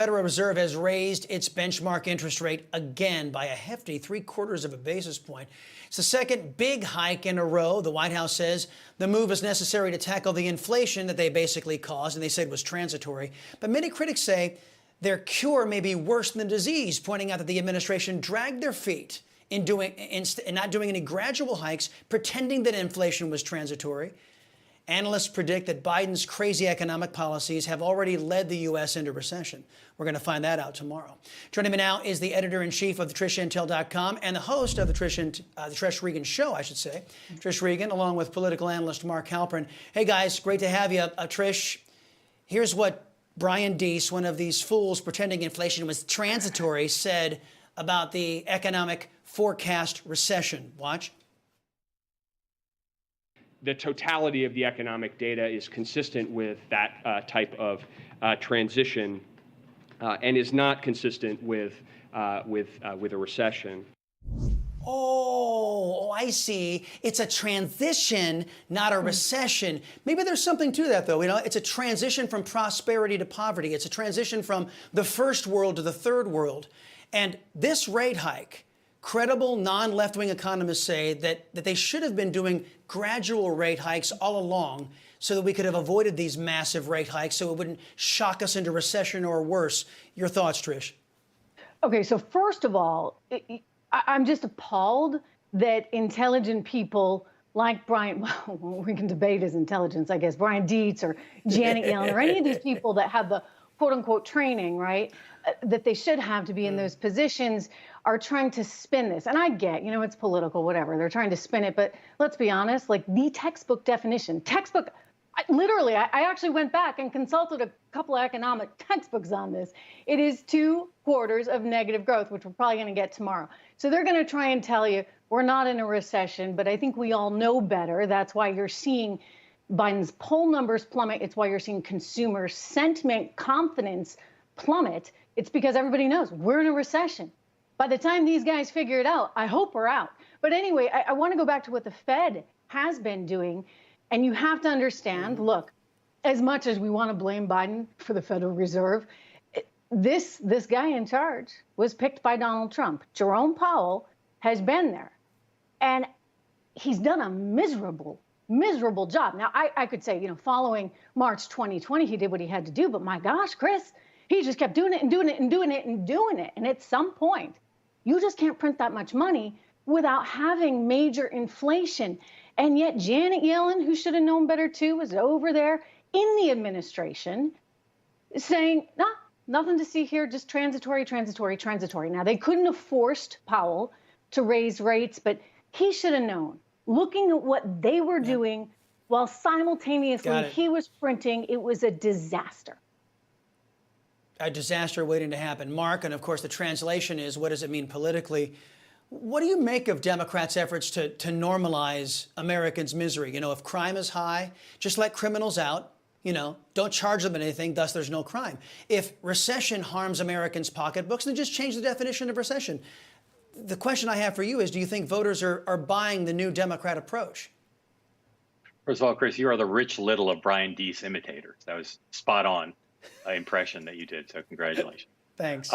Federal Reserve has raised its benchmark interest rate again by a hefty 3/4 of a basis point. It's the second big hike in a row. The White House says the move is necessary to tackle the inflation that they basically caused and they said was transitory. But many critics say their cure may be worse than the disease, pointing out that the administration dragged their feet in not doing any gradual hikes, pretending that inflation was transitory. Analysts predict that Biden's crazy economic policies have already led the U.S. into recession. We're going to find that out tomorrow. Joining me now is the editor-in-chief of TrishIntel.com and the host of the Trish Regan Show, I should say. Trish Regan, along with political analyst Mark Halperin. Hey, guys, great to have you. Trish, here's what Brian Deese, one of these fools pretending inflation was transitory, said about the economic forecast recession. Watch. The totality of the economic data is consistent with that type of transition and is not consistent with a recession. Oh, I see. It's a transition, not a recession. Maybe there's something to that, though. You know, it's a transition from prosperity to poverty. It's a transition from the first world to the third world. And this rate hike, credible non-left-wing economists say that they should have been doing gradual rate hikes all along so that we could have avoided these massive rate hikes so it wouldn't shock us into recession or worse. Your thoughts, Trish? Okay, so first of all, I'm just appalled that intelligent people like Brian, well, we can debate his intelligence, I guess, Brian Dietz or Janet Yellen or any of these people that have the quote-unquote training, right, that they should have to be in those positions are trying to spin this. And I get, you know, it's political, whatever. They're trying to spin it. But let's be honest, like the textbook definition, I actually went back and consulted a couple of economic textbooks on this. It is 2 quarters of negative growth, which we're probably going to get tomorrow. So they're going to try and tell you we're not in a recession, but I think we all know better. That's why you're seeing Biden's poll numbers plummet. It's why you're seeing consumer sentiment, confidence plummet. It's because everybody knows we're in a recession. By the time these guys figure it out, I hope we're out. But anyway, I want to go back to what the Fed has been doing. And you have to understand, look, as much as we want to blame Biden for the Federal Reserve, this guy in charge was picked by Donald Trump. Jerome Powell has been there. And he's done a miserable job. Now, I could say, you know, following March 2020, he did what he had to do. But my gosh, Chris, he just kept doing it and doing it and doing it and doing it. And at some point, you just can't print that much money without having major inflation. And yet Janet Yellen, who should have known better too, was over there in the administration saying, nah, nothing to see here, just transitory. Now, they couldn't have forced Powell to raise rates, but he should have known. Looking at what they were doing while simultaneously he was printing, it was a disaster. A disaster waiting to happen. Mark, and of course the translation is, what does it mean politically? What do you make of Democrats' efforts to normalize Americans' misery? You know, if crime is high, just let criminals out. You know, don't charge them anything, thus there's no crime. If recession harms Americans' pocketbooks, then just change the definition of recession. The question I have for you is, do you think voters are buying the new Democrat approach? First of all, Chris, you are the Rich Little of Brian Deese imitators. That was spot on impression that you did, so congratulations. Thanks.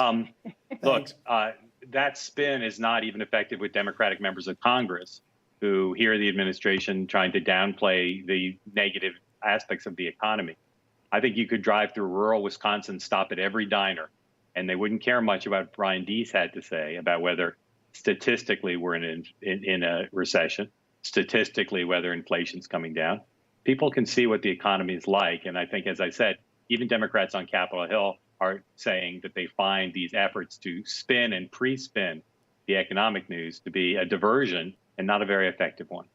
Look, that spin is not even effective with Democratic members of Congress who hear the administration trying to downplay the negative aspects of the economy. I think you could drive through rural Wisconsin, stop at every diner, and they wouldn't care much about what Brian Deese had to say about whether statistically we're in a recession, statistically whether inflation's coming down. People can see what the economy is like. And I think, as I said, even Democrats on Capitol Hill are saying that they find these efforts to spin and pre-spin the economic news to be a diversion and not a very effective one.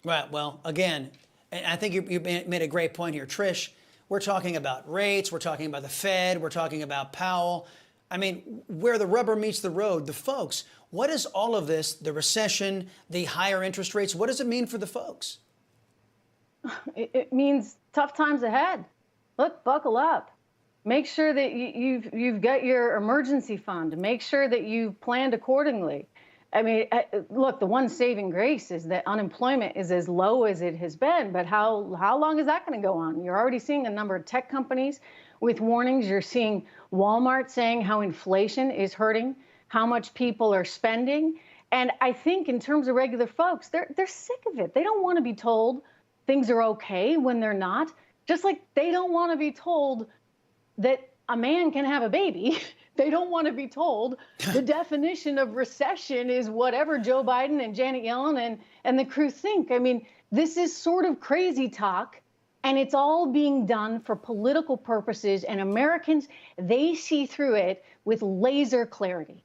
Right. Well, again, and I think you made a great point here, Trish. We're talking about rates. We're talking about the Fed. We're talking about Powell. I mean, where the rubber meets the road, the folks. What is all of this, the recession, the higher interest rates, what does it mean for the folks? It means tough times ahead. Look, buckle up. Make sure that you've got your emergency fund. Make sure that you've planned accordingly. I mean, look, the one saving grace is that unemployment is as low as it has been. But how long is that going to go on? You're already seeing a number of tech companies with warnings. You're seeing Walmart saying how inflation is hurting, how much people are spending. And I think in terms of regular folks, they're sick of it. They don't want to be told things are okay when they're not, just like they don't want to be told that a man can have a baby. They don't want to be told the definition of recession is whatever Joe Biden and Janet Yellen and the crew think. I mean, this is sort of crazy talk, and it's all being done for political purposes, and Americans, they see through it with laser clarity.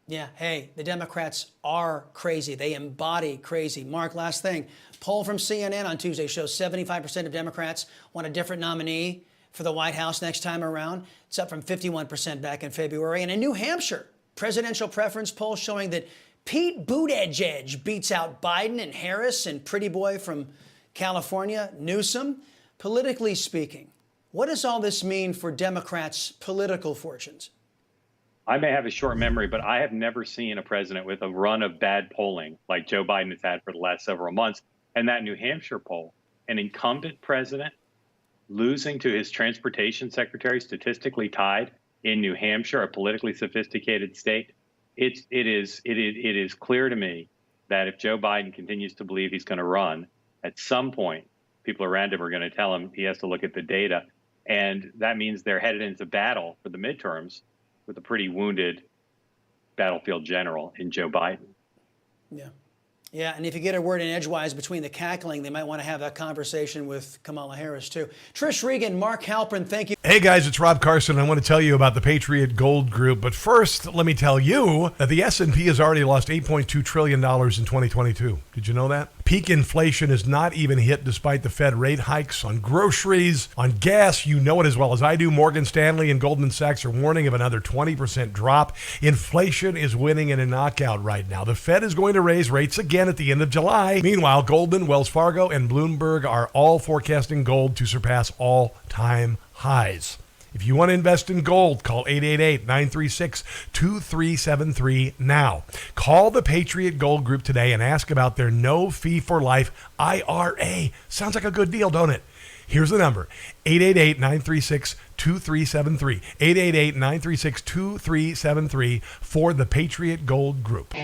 Yeah, hey, the Democrats are crazy. They embody crazy. Mark, last thing. Poll from CNN on Tuesday shows 75% of Democrats want a different nominee for the White House next time around. It's up from 51% back in February. And in New Hampshire, presidential preference poll showing that Pete Buttigieg beats out Biden and Harris and pretty boy from California, Newsom. Politically speaking, what does all this mean for Democrats' political fortunes? I may have a short memory, but I have never seen a president with a run of bad polling like Joe Biden has had for the last several months. And that New Hampshire poll, an incumbent president losing to his transportation secretary, statistically tied in New Hampshire, a politically sophisticated state. It is clear to me that if Joe Biden continues to believe he's going to run, at some point, people around him are going to tell him he has to look at the data. And that means they're headed into battle for the midterms with a pretty wounded battlefield general in Joe Biden. Yeah. Yeah, and if you get a word in edgewise between the cackling, they might want to have that conversation with Kamala Harris, too. Trish Regan, Mark Halperin, thank you. Hey, guys, it's Rob Carson. I want to tell you about the Patriot Gold Group. But first, let me tell you that the S&P has already lost $8.2 trillion in 2022. Did you know that? Peak inflation is not even hit despite the Fed rate hikes on groceries, on gas. You know it as well as I do. Morgan Stanley and Goldman Sachs are warning of another 20% drop. Inflation is winning in a knockout right now. The Fed is going to raise rates again at the end of July. Meanwhile, Goldman, Wells Fargo, and Bloomberg are all forecasting gold to surpass all-time highs. If you want to invest in gold, call 888-936-2373 now. Call the Patriot Gold Group today and ask about their no-fee-for-life IRA. Sounds like a good deal, don't it? Here's the number, 888-936-2373. 888-936-2373 for the Patriot Gold Group.